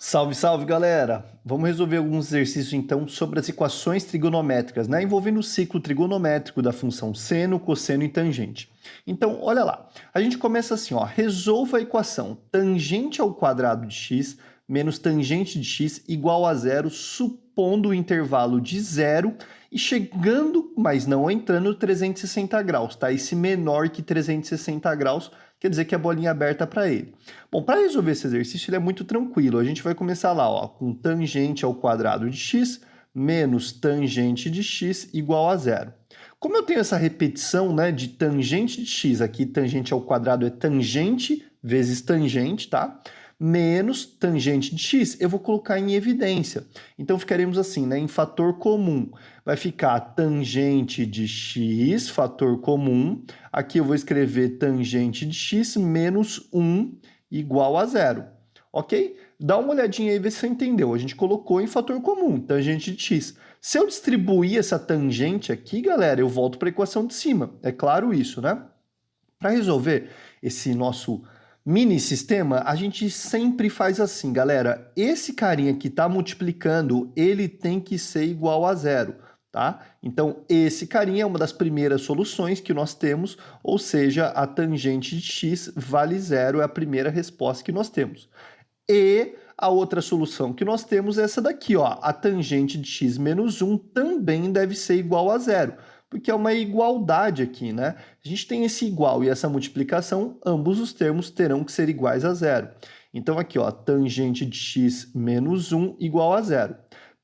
Salve, salve, galera! Vamos resolver alguns exercícios, então, sobre as equações trigonométricas, né? Envolvendo o ciclo trigonométrico da função seno, cosseno e tangente. Então, olha lá. A gente começa assim, ó. Resolva a equação tangente ao quadrado de x menos tangente de x igual a zero, supondo o intervalo de zero e chegando, mas não entrando, 360 graus, tá? Esse menor que 360 graus quer dizer que a bolinha é aberta para ele. Bom, para resolver esse exercício, ele é muito tranquilo. A gente vai começar lá, ó, com tangente ao quadrado de x menos tangente de x igual a zero. Como eu tenho essa repetição, né, de tangente de x, aqui tangente ao quadrado é tangente vezes tangente, tá? Menos tangente de x, eu vou colocar em evidência. Então, ficaremos assim, né, em fator comum. Vai ficar tangente de x, fator comum. Aqui eu vou escrever tangente de x menos 1 igual a zero. Ok? Dá uma olhadinha aí e vê se você entendeu. A gente colocou em fator comum, tangente de x. Se eu distribuir essa tangente aqui, galera, eu volto para a equação de cima. É claro isso, né? Para resolver esse nosso mini sistema, a gente sempre faz assim, galera. Esse carinha que está multiplicando, ele tem que ser igual a zero, tá? Então, esse carinha é uma das primeiras soluções que nós temos, ou seja, a tangente de x vale zero, é a primeira resposta que nós temos. E a outra solução que nós temos é essa daqui, ó. A tangente de x menos 1 também deve ser igual a zero, porque é uma igualdade aqui, né? A gente tem esse igual e essa multiplicação, ambos os termos terão que ser iguais a zero. Então aqui, ó, tangente de x menos 1 igual a zero.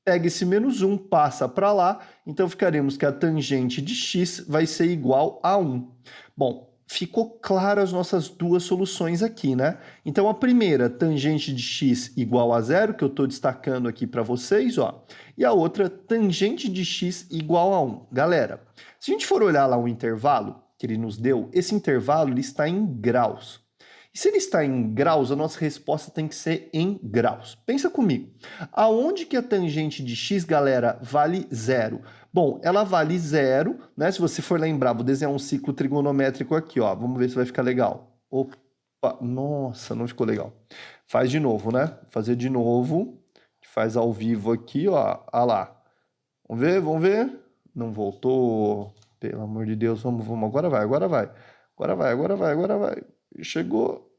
Pega esse menos 1, passa para lá, então ficaremos que a tangente de x vai ser igual a 1. Bom, ficou claro as nossas duas soluções aqui, né? Então, a primeira, tangente de x igual a zero, que eu estou destacando aqui para vocês, ó. E a outra, tangente de x igual a 1. Galera, se a gente for olhar lá o intervalo que ele nos deu, esse intervalo ele está em graus. E se ele está em graus, a nossa resposta tem que ser em graus. Pensa comigo. Aonde que a tangente de x, galera, vale zero? Bom, ela vale zero, né? Se você for lembrar, vou desenhar um ciclo trigonométrico aqui, ó. Vamos ver se vai ficar legal. Opa, nossa, não ficou legal. Faz de novo, né? Fazer de novo. Faz ao vivo aqui, ó. Ah lá. Vamos ver, vamos ver. Não voltou. Pelo amor de Deus, vamos. Agora vai, agora vai. Agora vai. Chegou.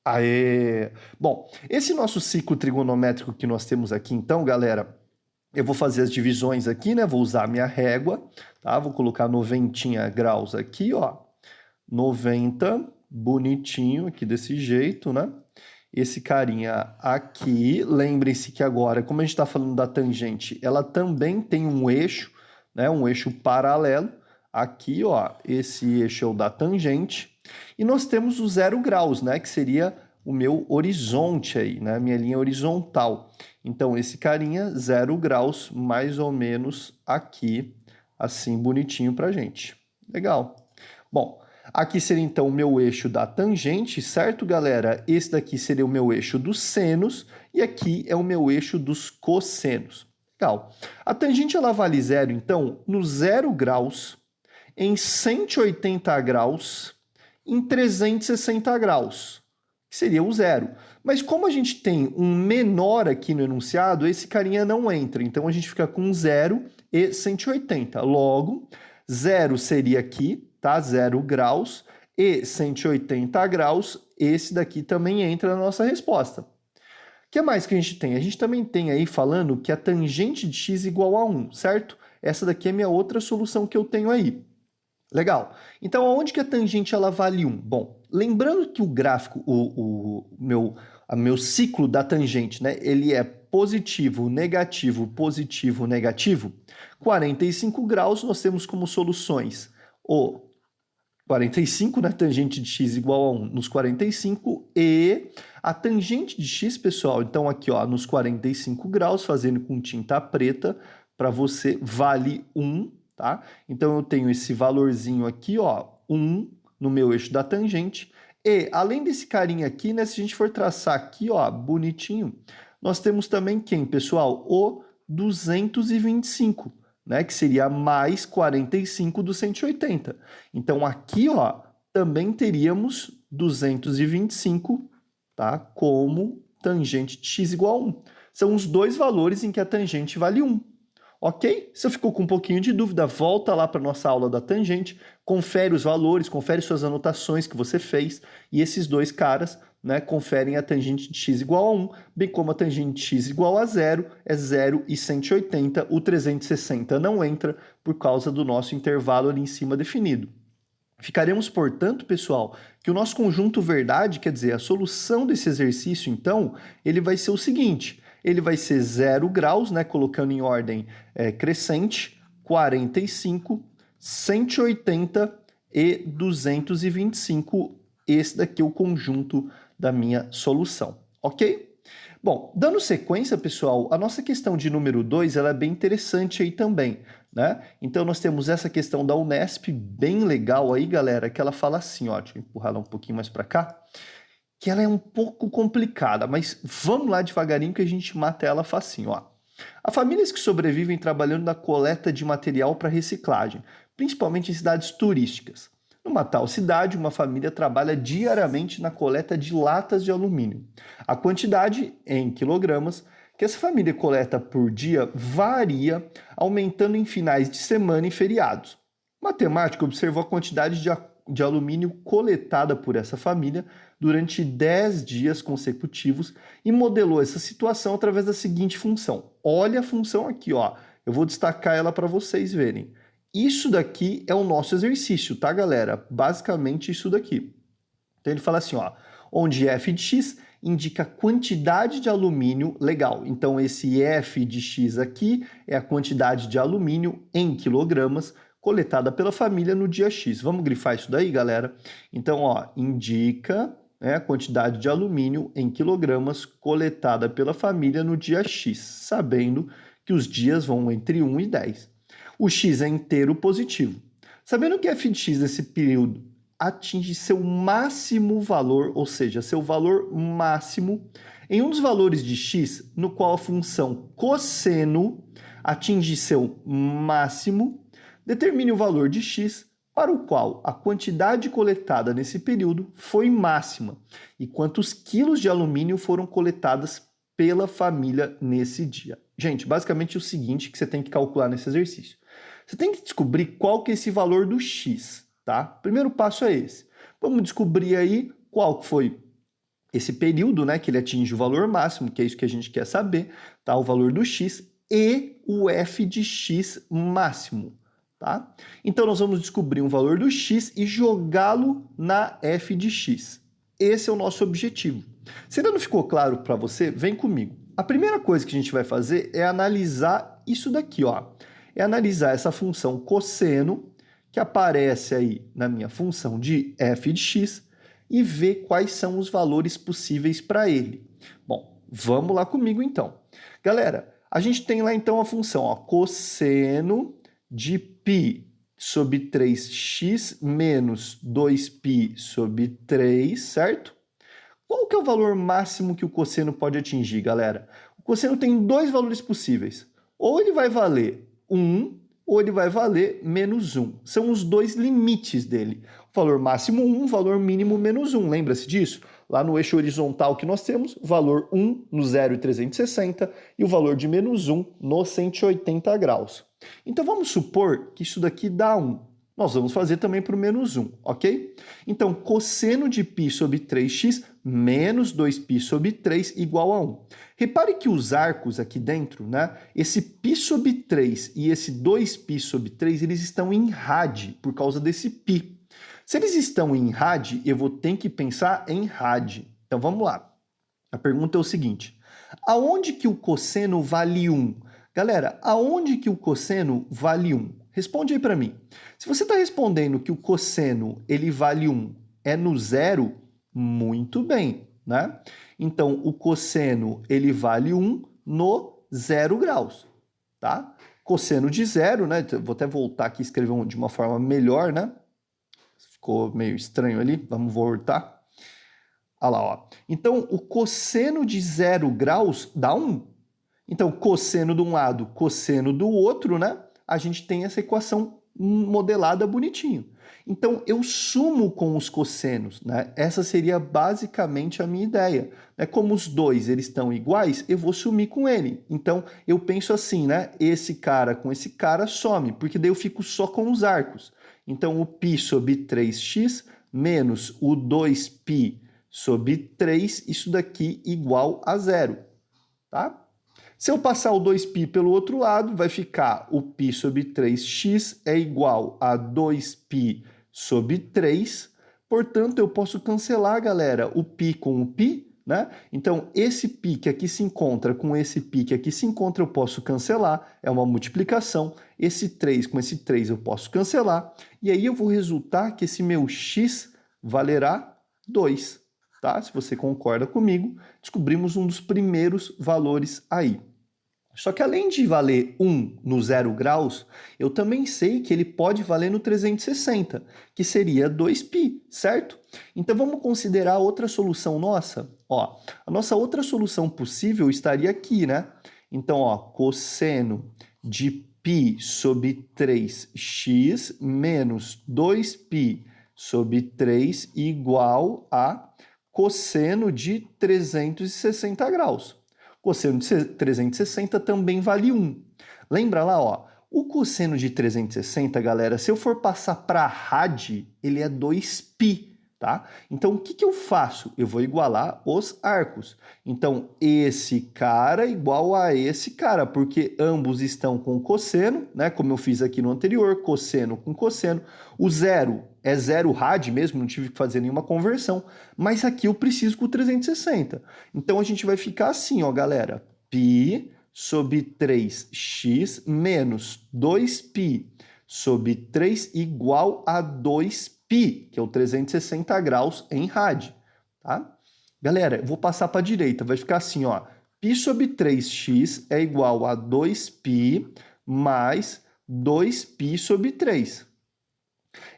Aê! Bom, esse nosso ciclo trigonométrico que nós temos aqui, então, galera, eu vou fazer as divisões aqui, né? Vou usar a minha régua, tá? Vou colocar 90 graus aqui, ó. 90, bonitinho, aqui desse jeito, né? Esse carinha aqui, lembrem-se que agora, como a gente está falando da tangente, ela também tem um eixo, né? Um eixo paralelo. Aqui, ó, esse eixo é o da tangente. E nós temos o 0 graus, né? Que seria o meu horizonte aí, né? Minha linha horizontal. Então, esse carinha, 0 graus, mais ou menos aqui, assim, bonitinho pra gente. Legal. Bom, aqui seria então o meu eixo da tangente, certo, galera? Esse daqui seria o meu eixo dos senos e aqui é o meu eixo dos cossenos. Legal. A tangente, ela vale zero, então, no 0 graus, em 180 graus, em 360 graus, que seria o zero. Mas como a gente tem um menor aqui no enunciado, esse carinha não entra. Então, a gente fica com 0 e 180. Logo, 0 seria aqui, tá? 0 graus. E 180 graus, esse daqui também entra na nossa resposta. O que mais que a gente tem? A gente também tem aí falando que a tangente de x igual a 1, certo? Essa daqui é a minha outra solução que eu tenho aí. Legal. Então, aonde que a tangente ela vale 1? Bom, lembrando que o gráfico, o meu ciclo da tangente, né, ele é positivo, negativo, negativo. 45 graus nós temos como soluções o 45, né, tangente de x igual a 1 nos 45 e a tangente de x, pessoal, então aqui, ó, nos 45 graus, fazendo com tinta preta, para você vale 1. Tá? Então, eu tenho esse valorzinho aqui, ó, 1 no meu eixo da tangente. E, além desse carinha aqui, né, se a gente for traçar aqui, ó, bonitinho, nós temos também quem, pessoal? O 225, né, que seria mais 45 do 180. Então, aqui, ó, também teríamos 225, tá, como tangente de x igual a 1. São os dois valores em que a tangente vale 1. Ok? Se ficou com um pouquinho de dúvida, volta lá para a nossa aula da tangente, confere os valores, confere suas anotações que você fez, e esses dois caras, né, conferem a tangente de x igual a 1, bem como a tangente de x igual a 0, é 0 e 180, o 360 não entra por causa do nosso intervalo ali em cima definido. Ficaremos, portanto, pessoal, que o nosso conjunto verdade, quer dizer, a solução desse exercício, então, ele vai ser o seguinte: ele vai ser 0 graus, né, colocando em ordem crescente, 45, 180 e 225. Esse daqui é o conjunto da minha solução, ok? Bom, dando sequência, pessoal, a nossa questão de número 2 ela é bem interessante aí também, né? Então, nós temos essa questão da Unesp, bem legal aí, galera, que ela fala assim, ó, deixa eu empurrar ela um pouquinho mais para cá, que ela é um pouco complicada, mas vamos lá devagarinho que a gente mata ela facinho, ó. Há famílias que sobrevivem trabalhando na coleta de material para reciclagem, principalmente em cidades turísticas. Numa tal cidade, uma família trabalha diariamente na coleta de latas de alumínio. A quantidade, em quilogramas, que essa família coleta por dia varia, aumentando em finais de semana e feriados. O matemático observou a quantidade de alumínio coletada por essa família durante 10 dias consecutivos e modelou essa situação através da seguinte função. Olha a função aqui, ó. Eu vou destacar ela para vocês verem. Isso daqui é o nosso exercício, tá, galera? Basicamente isso daqui. Então ele fala assim, ó, onde f de x indica a quantidade de alumínio legal. Então esse f de x aqui é a quantidade de alumínio em quilogramas coletada pela família no dia x. Vamos grifar isso daí, galera? Então, ó, indica a quantidade de alumínio em quilogramas coletada pela família no dia x, sabendo que os dias vão entre 1 e 10. O x é inteiro positivo. Sabendo que f de x nesse período atinge seu máximo valor, ou seja, seu valor máximo, em um dos valores de x, no qual a função cosseno atinge seu máximo, determine o valor de x para o qual a quantidade coletada nesse período foi máxima e quantos quilos de alumínio foram coletadas pela família nesse dia. Gente, basicamente é o seguinte que você tem que calcular nesse exercício. Você tem que descobrir qual que é esse valor do x, tá? Primeiro passo é esse. Vamos descobrir aí qual foi esse período, né, que ele atinge o valor máximo, que é isso que a gente quer saber, tá? O valor do x e o f de x máximo, tá? Então nós vamos descobrir um valor do x e jogá-lo na f de x. Esse é o nosso objetivo. Se ainda não ficou claro para você, vem comigo. A primeira coisa que a gente vai fazer é analisar isso daqui, ó. É analisar essa função cosseno, que aparece aí na minha função de f de x, e ver quais são os valores possíveis para ele. Bom, vamos lá comigo então. Galera, a gente tem lá então a função, ó, cosseno de π sobre 3x menos 2π sobre 3, certo? Qual que é o valor máximo que o cosseno pode atingir, galera? O cosseno tem dois valores possíveis. Ou ele vai valer 1, ou ele vai valer menos 1. São os dois limites dele. O valor máximo 1, o valor mínimo menos 1. Lembra-se disso? Lá no eixo horizontal que nós temos, o valor 1 no 0 e 360 e o valor de menos 1 no 180 graus. Então vamos supor que isso daqui dá 1. Nós vamos fazer também para o menos 1, ok? Então, cosseno de π sobre 3x menos 2π sobre 3 igual a 1. Repare que os arcos aqui dentro, né? Esse π sobre 3 e esse 2π sobre 3, eles estão em rad por causa desse π. Se eles estão em rad, eu vou ter que pensar em rad. Então, vamos lá. A pergunta é o seguinte. Aonde que o cosseno vale 1? Galera, aonde que o cosseno vale 1? Responde aí para mim. Se você está respondendo que o cosseno ele vale 1 é no zero, muito bem, né? Então, o cosseno ele vale 1 no 0 graus, tá? Cosseno de zero, né? Vou até voltar aqui e escrever de uma forma melhor, né? Ficou meio estranho ali, vamos voltar. Olha lá, ó. Então, o cosseno de 0 graus dá 1. Então, cosseno de um lado, cosseno do outro, né? A gente tem essa equação modelada bonitinho. Então, eu sumo com os cossenos, né? Essa seria basicamente a minha ideia. Como os dois eles estão iguais, eu vou sumir com ele. Então, eu penso assim, né? Esse cara com esse cara some, porque daí eu fico só com os arcos. Então, o π sobre 3x menos o 2π sobre 3, isso daqui igual a zero, tá? Se eu passar o 2π pelo outro lado, vai ficar o π sobre 3x é igual a 2π sobre 3. Portanto, eu posso cancelar, galera, o π com o π, né? Então, esse π que aqui se encontra com esse π que aqui se encontra, eu posso cancelar. É uma multiplicação. Esse 3 com esse 3 eu posso cancelar. E aí eu vou resultar que esse meu x valerá 2. Tá? Se você concorda comigo, descobrimos um dos primeiros valores aí. Só que além de valer 1 no 0 graus, eu também sei que ele pode valer no 360, que seria 2π, certo? Então vamos considerar outra solução nossa. Ó, a nossa outra solução possível estaria aqui, né? Então, ó, cosseno de π sobre 3x menos 2π sobre 3 igual a cosseno de 360 graus. Cosseno de 360 também vale 1. Lembra lá, ó, o cosseno de 360, galera, se eu for passar para rad, ele é 2π, tá? Então, o que eu faço? Eu vou igualar os arcos. Então, esse cara igual a esse cara, porque ambos estão com cosseno, né? Como eu fiz aqui no anterior, cosseno com cosseno. O zero é zero rad mesmo, não tive que fazer nenhuma conversão, mas aqui eu preciso com o 360. Então, a gente vai ficar assim, ó, galera. Π sobre 3x menos 2π sobre 3 igual a 2π, que é o 360 graus em rad, tá? Galera, eu vou passar para a direita, vai ficar assim, ó. Π sobre 3x é igual a 2π mais 2π sobre 3.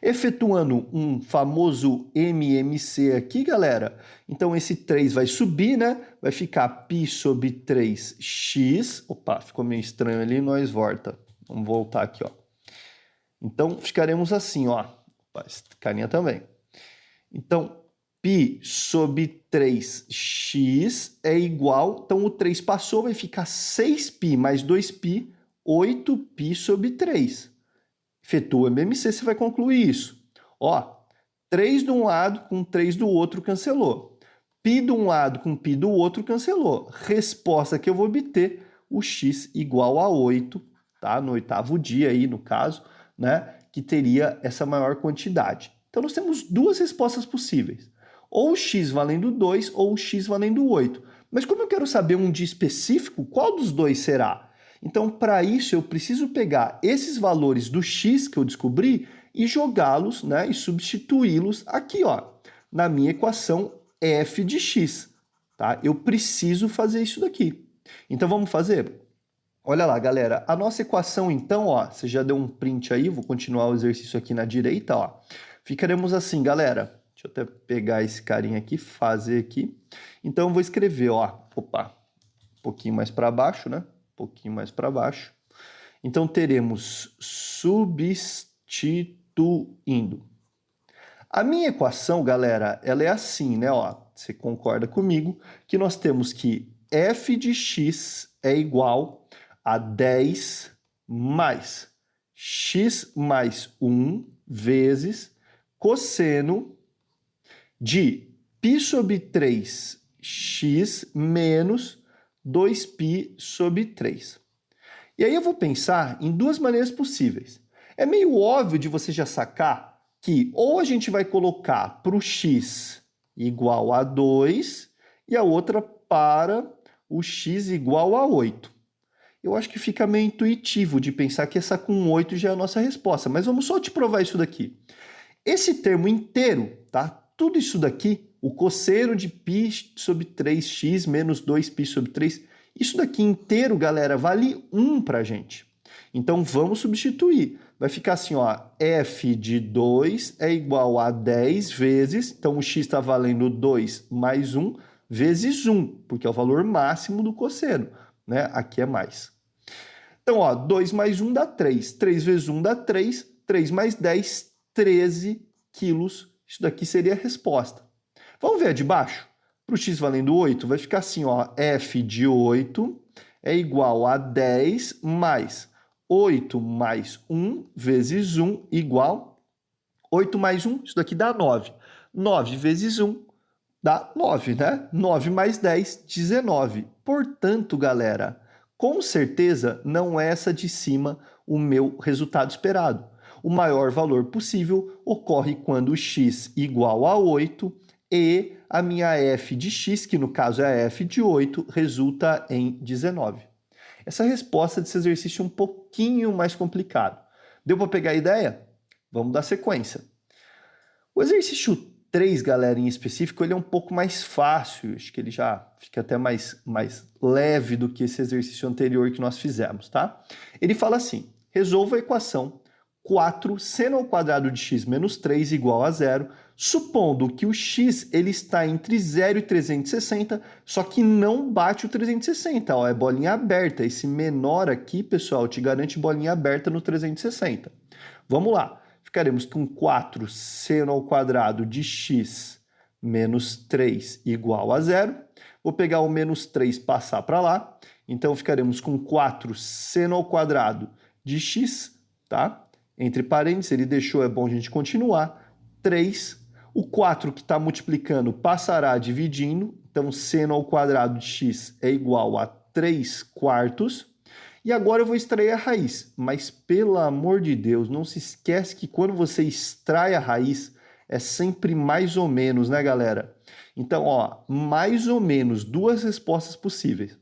Efetuando um famoso MMC aqui, galera, então esse 3 vai subir, né? Vai ficar π sobre 3x. Opa, ficou meio estranho ali, nós volta. Vamos voltar aqui, ó. Então, ficaremos assim, ó. Opa, esse carinha também. Então, π sobre 3x é igual... Então, o 3 passou, vai ficar 6π mais 2π, 8π sobre 3. Efetua o MMC, você vai concluir isso. Ó, 3 de um lado com 3 do outro cancelou. Π de um lado com π do outro cancelou. Resposta que eu vou obter, o x igual a 8, tá? No oitavo dia aí, no caso, né? Que teria essa maior quantidade. Então, nós temos duas respostas possíveis. Ou o x valendo 2 ou o x valendo 8. Mas como eu quero saber um dia específico, qual dos dois será? Então, para isso, eu preciso pegar esses valores do x que eu descobri e jogá-los, né, e substituí-los aqui, ó, na minha equação f de x, tá? Eu preciso fazer isso daqui. Então, vamos fazer? Olha lá, galera, a nossa equação, então, ó, você já deu um print aí, vou continuar o exercício aqui na direita, ó. Ficaremos assim, galera. Deixa eu até pegar esse carinha aqui, fazer aqui. Então, eu vou escrever, ó, opa, um pouquinho mais para baixo, né? Um pouquinho mais para baixo. Então, teremos substituindo. A minha equação, galera, ela é assim, né? Ó, você concorda comigo que nós temos que f de x é igual a 10 mais x mais 1 vezes cosseno de π sobre 3x menos 2π sobre 3. E aí eu vou pensar em duas maneiras possíveis. É meio óbvio de você já sacar que ou a gente vai colocar para o x igual a 2 e a outra para o x igual a 8. Eu acho que fica meio intuitivo de pensar que essa com 8 já é a nossa resposta, mas vamos só te provar isso daqui. Esse termo inteiro, tá? Tudo isso daqui, o cosseno de π sobre 3x menos 2π sobre 3, isso daqui inteiro, galera, vale 1 pra gente. Então, vamos substituir. Vai ficar assim, ó, f de 2 é igual a 10 vezes, então o x está valendo 2 mais 1, vezes 1, porque é o valor máximo do cosseno, né? Aqui é mais. Então, ó, 2 mais 1 dá 3. 3 vezes 1 dá 3. 3 mais 10, 13 quilos. Isso daqui seria a resposta. Vamos ver a de baixo? Para o x valendo 8, vai ficar assim, ó, f de 8 é igual a 10 mais 8 mais 1 vezes 1 igual 8 mais 1, isso daqui dá 9. 9 vezes 1 dá 9, né? 9 mais 10, 19. Portanto, galera, com certeza não é essa de cima o meu resultado esperado. O maior valor possível ocorre quando x igual a 8 e a minha f de x, que no caso é a f de 8, resulta em 19. Essa resposta desse exercício é um pouquinho mais complicado. Deu para pegar a ideia? Vamos dar sequência. O exercício 3, galera, em específico, ele é um pouco mais fácil. Acho que ele já fica até mais leve do que esse exercício anterior que nós fizemos, tá? Ele fala assim, resolva a equação 4 seno ao quadrado de x menos 3 igual a 0, supondo que o x ele está entre 0 e 360, só que não bate o 360, ó, é bolinha aberta. Esse menor aqui, pessoal, te garante bolinha aberta no 360. Vamos lá, ficaremos com 4 seno ao quadrado de x menos 3 igual a 0. Vou pegar o menos 3 e passar para lá, então ficaremos com 4 seno ao quadrado de x, tá? Entre parênteses, ele deixou, é bom a gente continuar, 3. O 4 que está multiplicando passará dividindo, então seno ao quadrado de x é igual a 3 quartos. E agora eu vou extrair a raiz, mas pelo amor de Deus, não se esquece que quando você extrai a raiz, é sempre mais ou menos, né, galera? Então, ó, mais ou menos, duas respostas possíveis.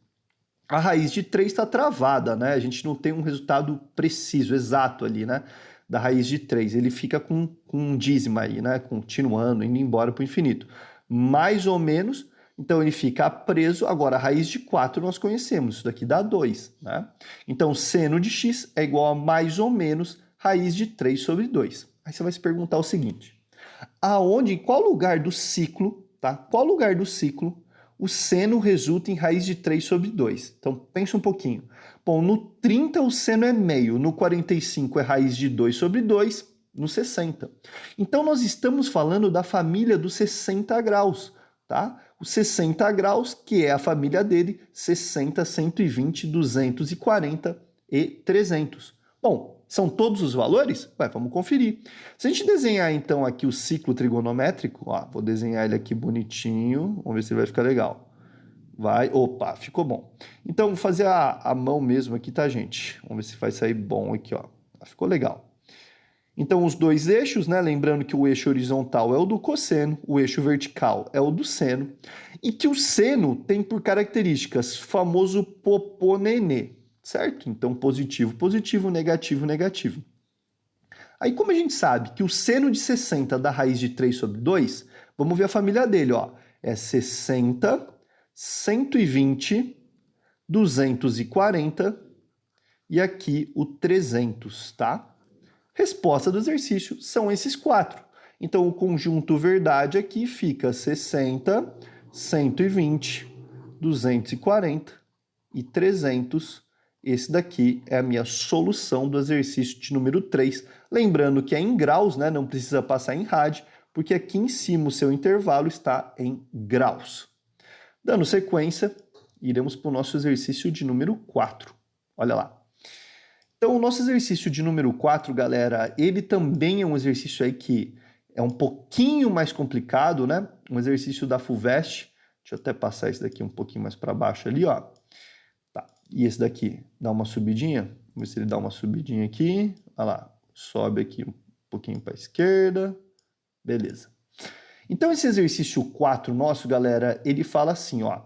A raiz de 3 está travada, né? A gente não tem um resultado preciso, exato ali, né? Da raiz de 3. Ele fica com um dízimo aí, né? Continuando, indo embora para o infinito. Mais ou menos, então ele fica preso. Agora, a raiz de 4 nós conhecemos, isso daqui dá 2, né? Então, seno de x é igual a mais ou menos raiz de 3 sobre 2. Aí você vai se perguntar o seguinte, em qual lugar do ciclo, tá? Qual lugar do ciclo o seno resulta em raiz de 3 sobre 2. Então, pensa um pouquinho. Bom, no 30 o seno é meio, no 45 é raiz de 2 sobre 2, no 60. Então, nós estamos falando da família dos 60 graus, tá? Os 60 graus, que é a família dele, 60, 120, 240 e 300. Bom, são todos os valores? Vamos conferir. Se a gente desenhar, então, aqui o ciclo trigonométrico, ó, vou desenhar ele aqui bonitinho, vamos ver se ele vai ficar legal. Opa, ficou bom. Então, vou fazer a mão mesmo aqui, tá, gente? Vamos ver se vai sair bom aqui, ó. Ficou legal. Então, os dois eixos, né? Lembrando que o eixo horizontal é o do cosseno, o eixo vertical é o do seno, e que o seno tem por características famoso poponenê, certo? Então, positivo, positivo, negativo, negativo. Aí, como a gente sabe que o seno de 60 dá raiz de 3 sobre 2, vamos ver a família dele, ó. É 60, 120, 240 e aqui o 300, tá? Resposta do exercício são esses quatro. Então, o conjunto verdade aqui fica 60, 120, 240 e 300. Esse daqui é a minha solução do exercício de número 3. Lembrando que é em graus, né? Não precisa passar em rádio, porque aqui em cima o seu intervalo está em graus. Dando sequência, iremos para o nosso exercício de número 4. Olha lá. Então, o nosso exercício de número 4, galera, ele também é um exercício aí que é um pouquinho mais complicado, né? Um exercício da FUVEST. Deixa eu até passar esse daqui um pouquinho mais para baixo ali, ó. Tá. E esse daqui dá uma subidinha. Vamos ver se ele dá uma subidinha aqui. Olha lá. Sobe aqui um pouquinho para a esquerda. Beleza. Então, esse exercício 4 nosso, galera, ele fala assim, ó.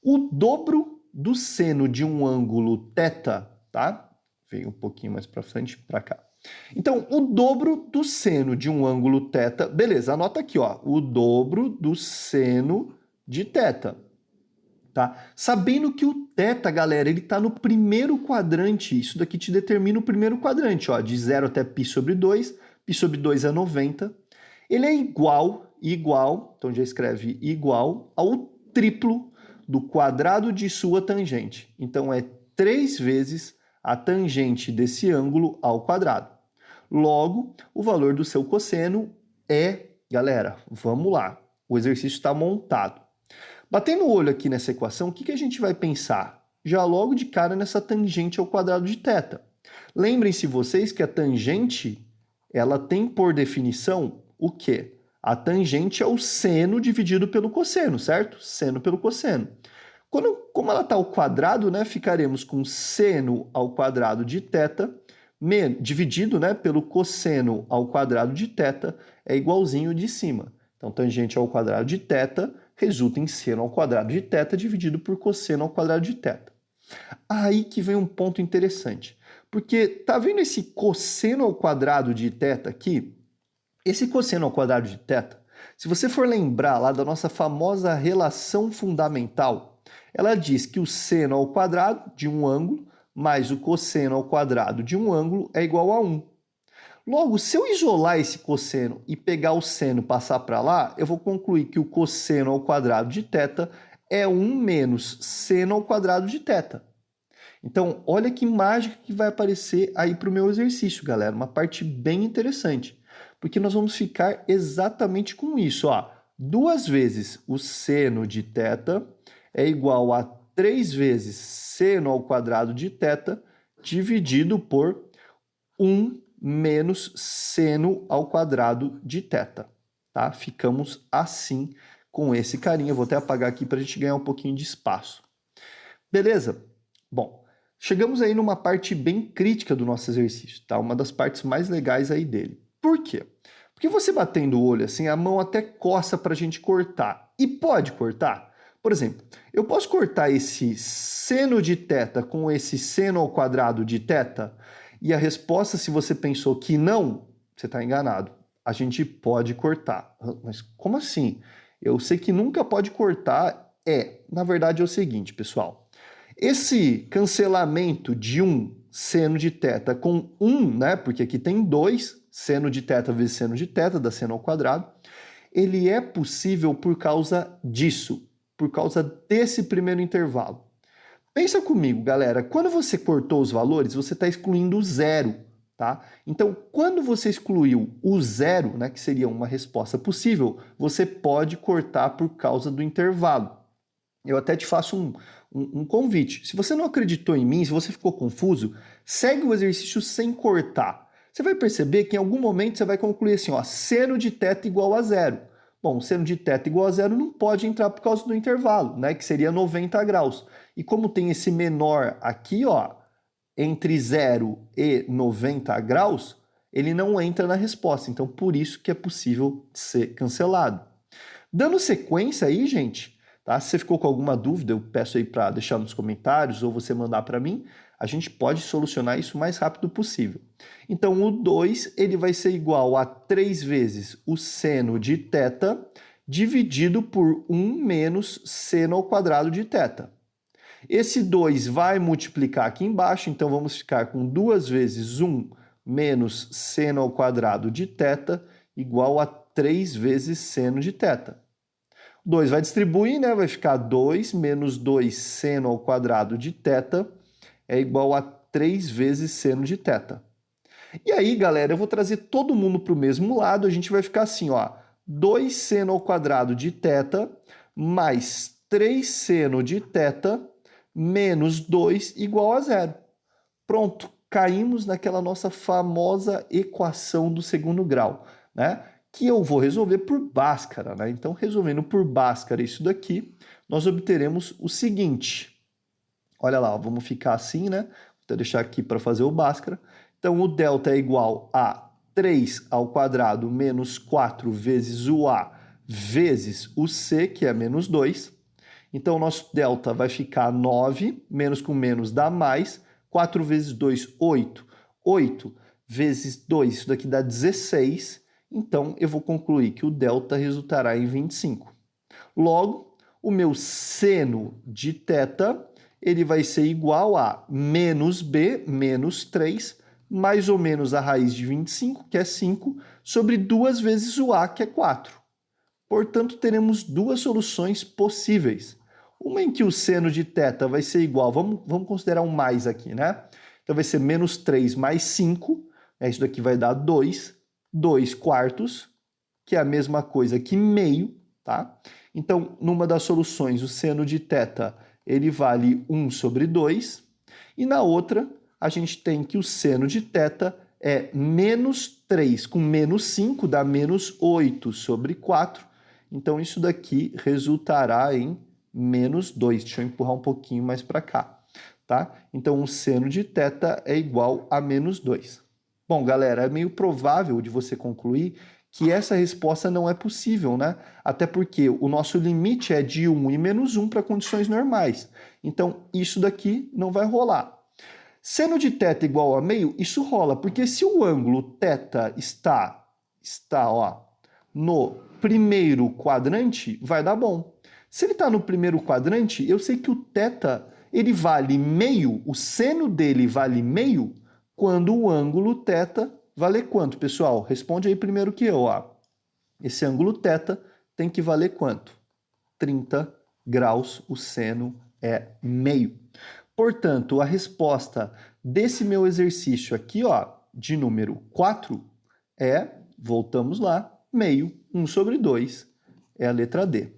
O dobro do seno de um ângulo θ, tá? Veio um pouquinho mais para frente, para cá. Então, o dobro do seno de um ângulo θ, beleza, anota aqui, ó, o dobro do seno de θ, tá? Sabendo que o θ, galera, ele tá no primeiro quadrante, isso daqui te determina o primeiro quadrante, ó, de 0 até π sobre 2, π sobre 2 é 90, ele é igual, então já escreve igual ao triplo do quadrado de sua tangente, então é 3 vezes a tangente desse ângulo ao quadrado. Logo, o valor do seu cosseno é, galera, vamos lá, o exercício está montado. Batendo o olho aqui nessa equação, o que a gente vai pensar? Já logo de cara nessa tangente ao quadrado de θ. Lembrem-se vocês que a tangente, ela tem por definição o quê? A tangente é o seno dividido pelo cosseno, certo? Seno pelo cosseno. Como ela está ao quadrado, né, ficaremos com seno ao quadrado de θ, dividido, né, pelo cosseno ao quadrado de θ, é igualzinho de cima. Então, tangente ao quadrado de θ resulta em seno ao quadrado de θ dividido por cosseno ao quadrado de θ. Aí que vem um ponto interessante, porque tá vendo esse cosseno ao quadrado de θ aqui? Esse cosseno ao quadrado de θ, se você for lembrar lá da nossa famosa relação fundamental, ela diz que o seno ao quadrado de um ângulo mais o cosseno ao quadrado de um ângulo é igual a 1. Logo, se eu isolar esse cosseno e pegar o seno e passar para lá, eu vou concluir que o cosseno ao quadrado de θ é 1 menos seno ao quadrado de θ. Então, olha que mágica que vai aparecer aí para o meu exercício, galera. Uma parte bem interessante, porque nós vamos ficar exatamente com isso, ó. 2 vezes o seno de θ é igual a 3 vezes seno ao quadrado de θ dividido por 1 menos seno ao quadrado de θ, tá? Ficamos assim com esse carinha. Vou até apagar aqui para a gente ganhar um pouquinho de espaço. Beleza? Bom, chegamos aí numa parte bem crítica do nosso exercício, tá? Uma das partes mais legais aí dele. Por quê? Porque você batendo o olho assim, a mão até coça para a gente cortar. E pode cortar? Por exemplo, eu posso cortar esse seno de θ com esse seno ao quadrado de θ? E a resposta, se você pensou que não, você está enganado. A gente pode cortar. Mas como assim? Eu sei que nunca pode cortar. Na verdade é o seguinte, pessoal. Esse cancelamento de um seno de θ com 1, né? Porque aqui tem 2, seno de θ vezes seno de θ, dá seno ao quadrado. Ele é possível por causa disso, por causa desse primeiro intervalo. Pensa comigo, galera, quando você cortou os valores, você está excluindo o zero, tá? Então, quando você excluiu o zero, né, que seria uma resposta possível, você pode cortar por causa do intervalo. Eu até te faço um convite. Se você não acreditou em mim, se você ficou confuso, segue o exercício sem cortar. Você vai perceber que em algum momento você vai concluir assim, ó, seno de θ igual a zero. Bom, seno de θ igual a zero não pode entrar por causa do intervalo, né, que seria 90 graus. E como tem esse menor aqui, ó, entre 0 e 90 graus, ele não entra na resposta. Então, por isso que é possível ser cancelado. Dando sequência aí, gente, tá? Se você ficou com alguma dúvida, eu peço aí para deixar nos comentários ou você mandar para mim. A gente pode solucionar isso o mais rápido possível. Então, o 2 ele vai ser igual a 3 vezes o seno de θ dividido por 1 menos seno ao quadrado de θ. Esse 2 vai multiplicar aqui embaixo, então vamos ficar com 2 vezes 1 menos seno ao quadrado de θ igual a 3 vezes seno de θ. 2 vai distribuir, né? Vai ficar 2 menos 2 seno ao quadrado de θ é igual a 3 vezes seno de θ. E aí, galera, eu vou trazer todo mundo para o mesmo lado, a gente vai ficar assim, ó, 2 seno ao quadrado de θ mais 3 seno de θ menos 2 igual a zero. Pronto, caímos naquela nossa famosa equação do segundo grau, né? Que eu vou resolver por Bhaskara, né? Então, resolvendo por Bhaskara isso daqui, nós obteremos o seguinte. Olha lá, vamos ficar assim, né? Vou deixar aqui para fazer o Bhaskara. Então, o delta é igual a 3 ao quadrado menos 4 vezes o A vezes o C, que é menos 2. Então, o nosso delta vai ficar 9, menos com menos dá mais. 4 vezes 2, 8. 8 vezes 2, isso daqui dá 16. Então, eu vou concluir que o delta resultará em 25. Logo, o meu seno de θ, ele vai ser igual a menos b, menos 3, mais ou menos a raiz de 25, que é 5, sobre 2 vezes o a, que é 4. Portanto, teremos duas soluções possíveis. Uma em que o seno de θ vai ser igual, vamos considerar um mais aqui, né? Então vai ser menos 3 mais 5, Isso daqui vai dar 2 quartos, que é a mesma coisa que meio, tá? Então, numa das soluções, o seno de θ, ele vale 1 sobre 2, e na outra, a gente tem que o seno de θ é menos 3, com menos 5 dá menos 8 sobre 4, então isso daqui resultará em menos 2. Deixa eu empurrar um pouquinho mais para cá, tá? Então, o seno de θ é igual a menos 2. Bom, galera, é meio provável de você concluir que essa resposta não é possível, né? Até porque o nosso limite é de 1 e menos 1 para condições normais. Então, isso daqui não vai rolar. Seno de θ igual a meio, isso rola, porque se o ângulo θ está ó, no primeiro quadrante, vai dar bom. Se ele está no primeiro quadrante, eu sei que o θ ele vale meio, o seno dele vale meio, quando o ângulo θ vale quanto, pessoal? Responde aí primeiro que eu, ó. Esse ângulo θ tem que valer quanto? 30 graus, o seno é meio. Portanto, a resposta desse meu exercício aqui, ó, de número 4, é, voltamos lá, meio, 1 sobre 2, é a letra D.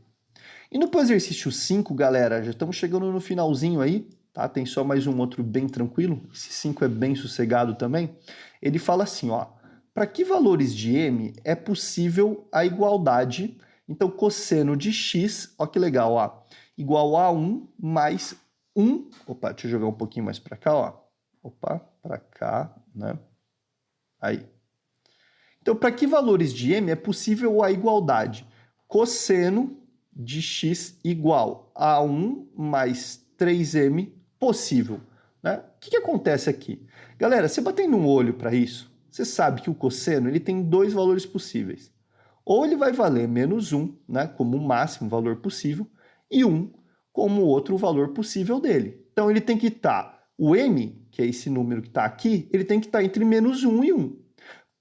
E no exercício 5, galera, já estamos chegando no finalzinho aí, tá? Tem só mais um outro bem tranquilo, esse 5 é bem sossegado também. Ele fala assim, ó, para que valores de m é possível a igualdade? Então, cosseno de x, ó que legal, ó, igual a 1 mais 1, opa, deixa eu jogar um pouquinho mais para cá, ó, opa, para cá, né? Aí. Então, para que valores de m é possível a igualdade? Cosseno de x igual a 1 mais 3m possível, né? O que acontece aqui? Galera, você batendo um olho para isso, você sabe que o cosseno ele tem dois valores possíveis. Ou ele vai valer menos 1, né, como o máximo valor possível, e 1 como outro valor possível dele. Então, ele tem que estar, o m, que é esse número que está aqui, ele tem que estar entre menos 1 e 1.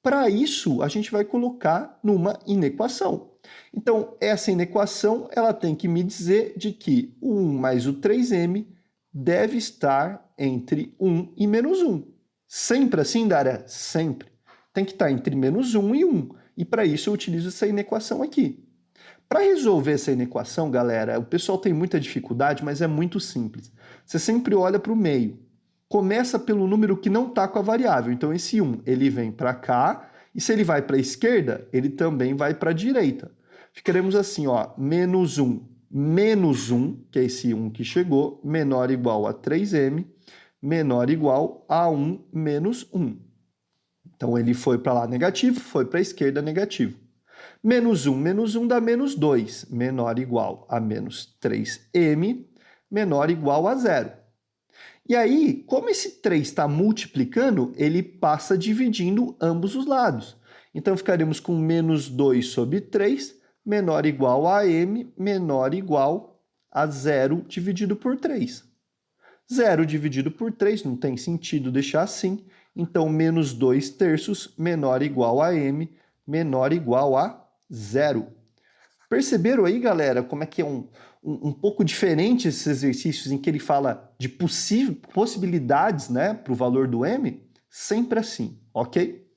Para isso, a gente vai colocar numa inequação. Então, essa inequação ela tem que me dizer de que o 1 mais o 3m deve estar entre 1 e menos 1. Sempre assim, Dara? Sempre. Tem que estar entre menos 1 e 1. E para isso eu utilizo essa inequação aqui. Para resolver essa inequação, galera, o pessoal tem muita dificuldade, mas é muito simples. Você sempre olha para o meio. Começa pelo número que não está com a variável. Então, esse 1, ele vem para cá, e se ele vai para a esquerda, ele também vai para a direita. Ficaremos assim, ó, menos 1, que é esse 1 que chegou, menor ou igual a 3m, menor ou igual a 1 menos 1. Então, ele foi para lá negativo, foi para a esquerda negativo. Menos 1 dá menos 2, menor ou igual a menos 3m, menor ou igual a 0. E aí, como esse 3 está multiplicando, ele passa dividindo ambos os lados. Então, ficaremos com menos 2 sobre 3, menor ou igual a m, menor ou igual a 0 dividido por 3. 0 dividido por 3 não tem sentido deixar assim. Então, menos 2 terços menor ou igual a m, menor ou igual a 0. Perceberam aí, galera, como é que é um pouco diferente esses exercícios em que ele fala de possibilidades, né, para o valor do m? Sempre assim, ok?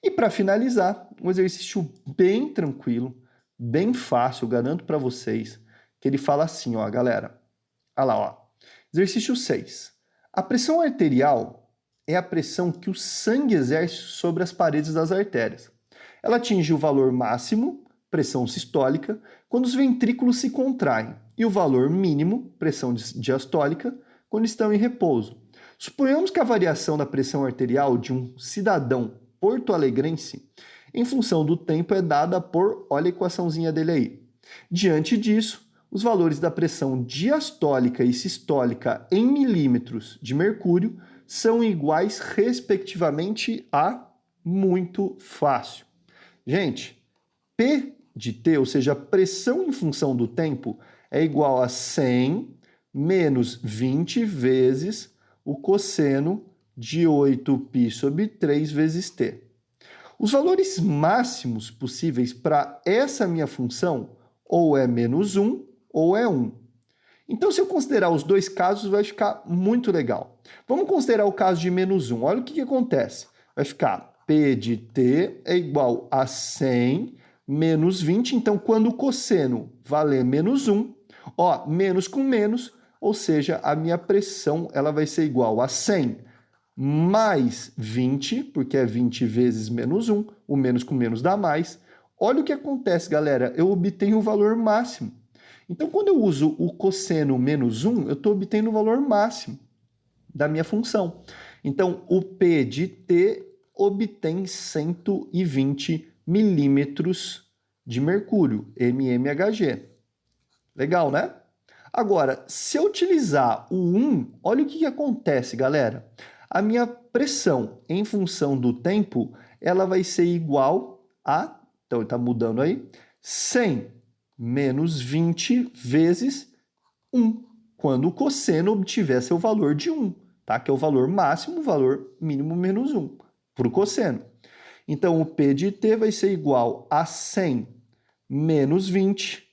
E para finalizar, um exercício bem tranquilo, bem fácil, garanto para vocês, que ele fala assim, ó, galera. Olha lá, ó. Exercício 6. A pressão arterial é a pressão que o sangue exerce sobre as paredes das artérias. Ela atinge o valor máximo, pressão sistólica, quando os ventrículos se contraem, e o valor mínimo, pressão diastólica, quando estão em repouso. Suponhamos que a variação da pressão arterial de um cidadão porto-alegrense, em função do tempo, é dada por, olha a equaçãozinha dele aí. Diante disso, os valores da pressão diastólica e sistólica em milímetros de mercúrio são iguais, respectivamente, a muito fácil. Gente, P de T, ou seja, a pressão em função do tempo, é igual a 100 menos 20 vezes o cosseno de 8π sobre 3 vezes T. Os valores máximos possíveis para essa minha função ou é menos 1 ou é 1. Então, se eu considerar os dois casos, vai ficar muito legal. Vamos considerar o caso de menos 1. Olha o que acontece. Vai ficar P de T é igual a 100 menos 20. Então, quando o cosseno valer menos 1, ó, menos com menos, ou seja, a minha pressão ela vai ser igual a 100 mais 20, porque é 20 vezes menos 1, o menos com menos dá mais. Olha o que acontece, galera, eu obtenho o valor máximo. Então, quando eu uso o cosseno menos 1, eu estou obtendo o valor máximo da minha função. Então, o P de T obtém 120 milímetros de mercúrio, mmHg. Legal, né? Agora, se eu utilizar o 1, olha o que acontece, galera. A minha pressão em função do tempo, ela vai ser igual a, então está mudando aí, 100 menos 20 vezes 1, quando o cosseno obtiver seu valor de 1, tá? Que é o valor máximo, o valor mínimo menos 1, para o cosseno. Então, o P de T vai ser igual a 100 menos 20,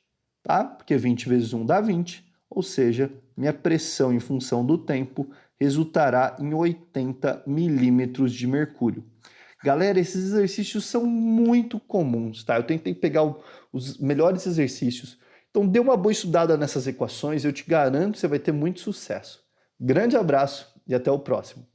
tá? Porque 20 vezes 1 dá 20, ou seja, minha pressão em função do tempo resultará em 80 milímetros de mercúrio. Galera, esses exercícios são muito comuns, tá? Eu tentei pegar os melhores exercícios. Então, dê uma boa estudada nessas equações, eu te garanto que você vai ter muito sucesso. Grande abraço e até o próximo.